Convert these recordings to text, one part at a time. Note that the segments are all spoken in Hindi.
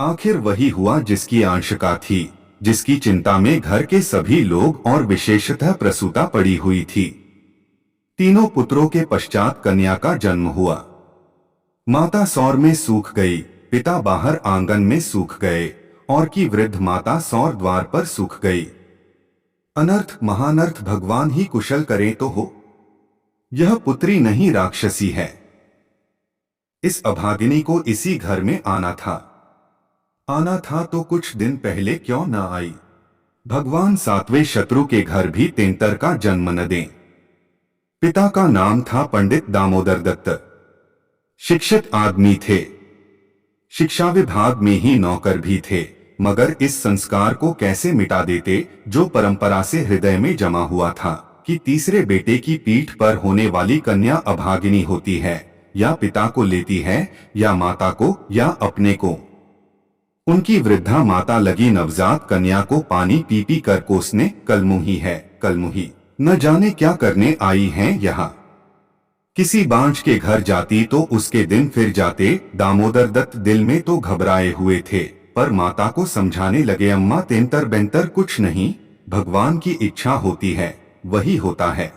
आखिर वही हुआ जिसकी आशंका थी, जिसकी चिंता में घर के सभी लोग और विशेषतः प्रसूता पड़ी हुई थी। तीनों पुत्रों के पश्चात कन्या का जन्म हुआ। माता सौर में सूख गई, पिता बाहर आंगन में सूख गए और की वृद्ध माता सौर द्वार पर सूख गई। अनर्थ महानर्थ भगवान ही कुशल करे तो हो। यह पुत्री नहीं राक्षसी है। इस अभागिनी को इसी घर में आना था तो कुछ दिन पहले क्यों न आई। भगवान सातवें शत्रु के घर भी तेंतर का जन्म न दें। पिता का नाम था पंडित दामोदर दत्त। शिक्षित आदमी थे, शिक्षा विभाग में ही नौकर भी थे, मगर इस संस्कार को कैसे मिटा देते जो परंपरा से हृदय में जमा हुआ था कि तीसरे बेटे की पीठ पर होने वाली कन्या अभागिनी होती है, या पिता को लेती है या माता को या अपने को। उनकी वृद्धा माता लगी नवजात कन्या को पानी पी पी कर कोसने, कलमुही है कलमुही, न जाने क्या करने आई हैं यहाँ। किसी बांझ के घर जाती तो उसके दिन फिर जाते। दामोदर दत्त दिल में तो घबराए हुए थे, पर माता को समझाने लगे, अम्मा तेंतर बेंतर कुछ नहीं, भगवान की इच्छा होती है वही होता है।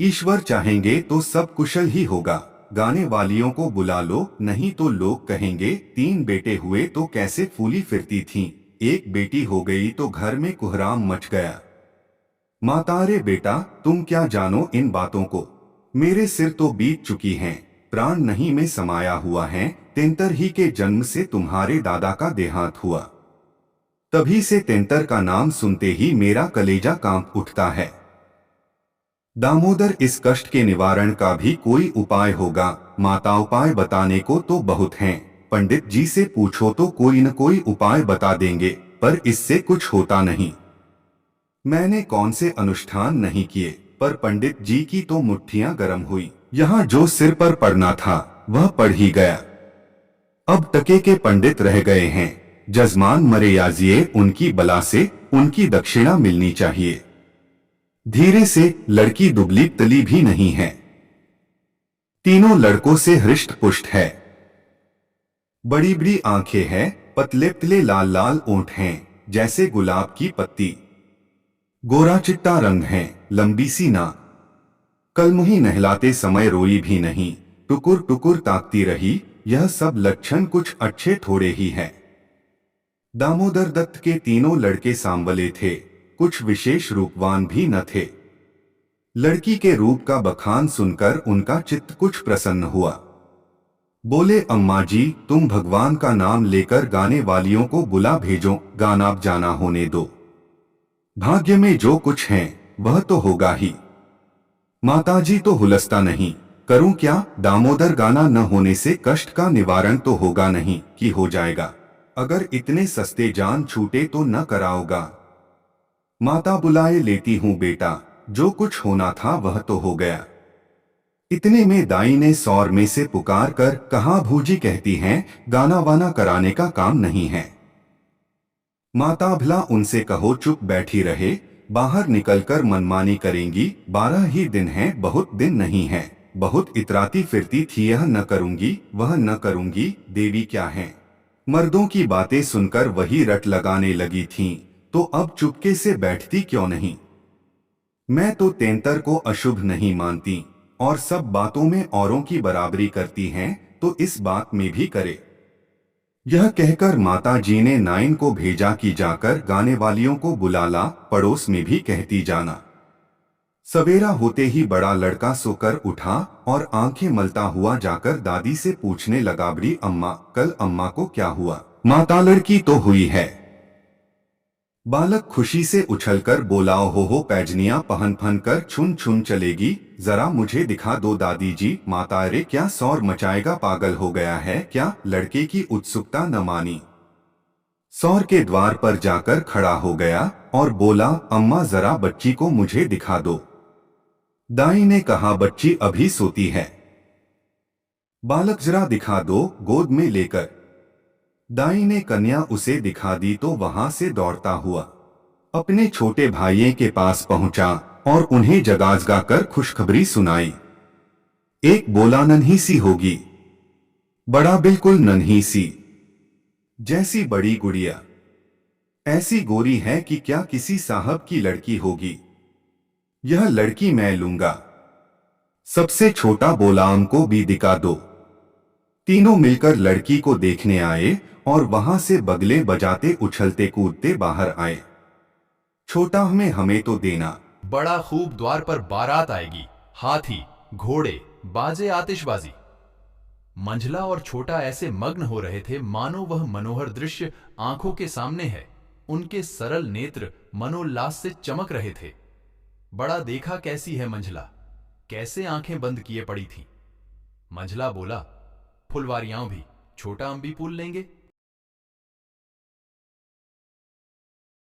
ईश्वर चाहेंगे तो सब कुशल ही होगा। गाने वालियों को बुला लो, नहीं तो लोग कहेंगे 3 बेटे हुए तो कैसे फूली फिरती थीं, एक बेटी हो गई तो घर में कोहराम मच गया। माता, रे बेटा तुम क्या जानो इन बातों को, मेरे सिर तो बीत चुकी हैं, प्राण नहीं में समाया हुआ है। तेंतर ही के जन्म से तुम्हारे दादा का देहांत हुआ। तभी से तेंतर का नाम सुनते ही मेरा कलेजा कांप उठता है। दामोदर, इस कष्ट के निवारण का भी कोई उपाय होगा। माता, उपाय बताने को तो बहुत हैं, पंडित जी से पूछो तो कोई न कोई उपाय बता देंगे, पर इससे कुछ होता नहीं। मैंने कौन से अनुष्ठान नहीं किए, पर पंडित जी की तो मुट्ठियां गर्म हुई। यहाँ जो सिर पर पड़ना था वह पड़ ही गया। अब टके के पंडित रह गए हैं। जजमान मरे याजिए, उनकी बला से उनकी दक्षिणा मिलनी चाहिए। धीरे से, लड़की दुबली तली भी नहीं है, तीनों लड़कों से हृष्ट पुष्ट है। बड़ी बड़ी आंखें हैं, पतले पतले लाल लाल ओंठ हैं जैसे गुलाब की पत्ती। गोरा चिट्टा रंग है, लंबी सी नाक। कलमुही नहलाते समय रोई भी नहीं, टुकुर टुकुर ताकती रही। यह सब लक्षण कुछ अच्छे थोड़े ही हैं। दामोदर दत्त के तीनों लड़के सांवले थे, कुछ विशेष रूपवान भी न थे। लड़की के रूप का बखान सुनकर उनका चित्त कुछ प्रसन्न हुआ। बोले, अम्मा जी तुम भगवान का नाम लेकर गाने वालियों को बुला भेजो, गाना जाना होने दो। भाग्य में जो कुछ है वह तो होगा ही। माताजी तो हुलस्ता नहीं, करूं क्या। दामोदर गाना न होने से कष्ट का निवारण तो होगा नहीं कि हो जाएगा। अगर इतने सस्ते जान छूटे तो न कराओगा। माता, बुलाए लेती हूं बेटा, जो कुछ होना था वह तो हो गया। इतने में दाई ने सौर में से पुकार कर कहा, भूजी कहती हैं गाना वाना कराने का काम नहीं है। माता, भला उनसे कहो चुप बैठी रहे, बाहर निकलकर मनमानी करेंगी। 12 ही दिन हैं, बहुत दिन नहीं है। बहुत इतराती फिरती थी, यह न करूंगी वह न करूंगी, देवी क्या है। मर्दों की बातें सुनकर वही रट लगाने लगी थीं, तो अब चुपके से बैठती क्यों नहीं। मैं तो तेंतर को अशुभ नहीं मानती, और सब बातों में औरों की बराबरी करती हैं, तो इस बात में भी करे। यह कहकर माता जी ने नाइन को भेजा कि जाकर गाने वालियों को बुला ला, पड़ोस में भी कहती जाना। सवेरा होते ही बड़ा लड़का सोकर उठा और आंखें मलता हुआ जाकर दादी से पूछने लगा, बड़ी अम्मा कल अम्मा को क्या हुआ। माता, लड़की तो हुई है। बालक खुशी से उछलकर बोला, हो पैजनियां पहन पहन कर छुन छुन चलेगी, जरा मुझे दिखा दो दादी जी। माता, अरे क्या शोर मचाएगा, पागल हो गया है क्या। लड़के की उत्सुकता न मानी, सौर के द्वार पर जाकर खड़ा हो गया और बोला, अम्मा जरा बच्ची को मुझे दिखा दो। दाई ने कहा, बच्ची अभी सोती है, बालक जरा दिखा दो। गोद में लेकर दाई ने कन्या उसे दिखा दी तो वहां से दौड़ता हुआ अपने छोटे भाइयों के पास पहुंचा और उन्हें जगाजगा कर खुशखबरी सुनाई। एक बोला, नन्ही सी होगी। बड़ा बिल्कुल नन्ही सी। जैसी बड़ी गुड़िया, ऐसी गोरी है कि क्या किसी साहब की लड़की होगी। यह लड़की मैं लूंगा। सबसे छोटा बोला हमको भी दिखा दो। तीनों मिलकर लड़की को देखने आए और वहां से बगले बजाते उछलते कूदते बाहर आए। छोटा हमें हमें तो देना। बड़ा खूब द्वार पर बारात आएगी, हाथी, घोड़े, बाजे, आतिशबाजी। मंझला और छोटा ऐसे मग्न हो रहे थे मानो वह मनोहर दृश्य आंखों के सामने है। उनके सरल नेत्र मनोल्लास से चमक रहे थे। बड़ा देखा कैसी है मंझला, कैसे आंखें बंद किए पड़ी थी। मंझला बोला, फुलवारियां भी, छोटा हम भी फूल लेंगे।